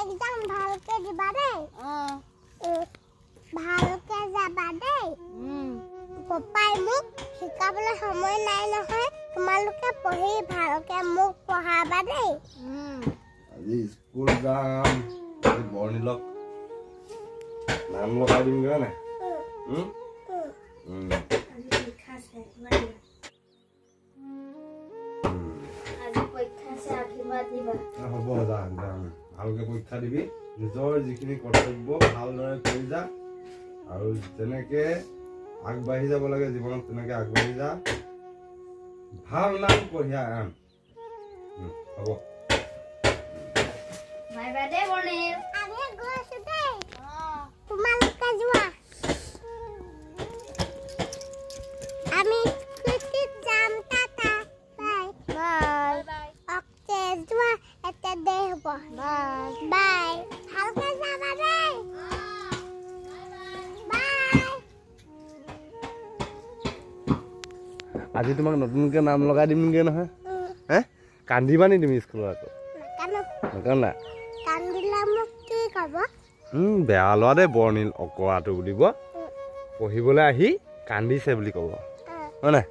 একদম ভালকে দিবা দেই ভালকে যাবা দেই পপাই মোক শিকাবলৈ সময় নাই নহয় তোমালোকে পঢ়ি ভালকে মোক পঢ়াবা দেই আজি স্কুল যাম বৰ্ণিলক নাম লগাই দিম গৈ না হ'ব যাম ভালকে পৰীক্ষা দিবি নিজৰ যিখিনি কৰ্তব্য ভালদৰে কৰি যা আৰু যেনেকে আগবাঢ়ি যাব লাগে জীৱনত তেনেকে আগবাঢ়ি যা ভাল নাম কঢ়িয়াই আন হ'ব বাই বাই দে বৰ্ণিল আমি গৈছো দেই তোমালোকে যোৱা আমি স্কুটিত যাম tata bye bye bye okay যোৱা এটা দে হ'ব বাই বাই ভালকে যাবা দেই বাই আজি তোমাক নতুনকে নাম লগাই দিমগে নহয় হে কান্দিবা নি তুমি স্কুলত আকৌ নকান্দা কান্দিলে মোক কি ক'ব বেয়া লোৱা দে বৰ্ণিল অকৰাটো বুলিব পঢ়িবলৈ আহি কান্দিছে বুলি ক'ব হয় নাই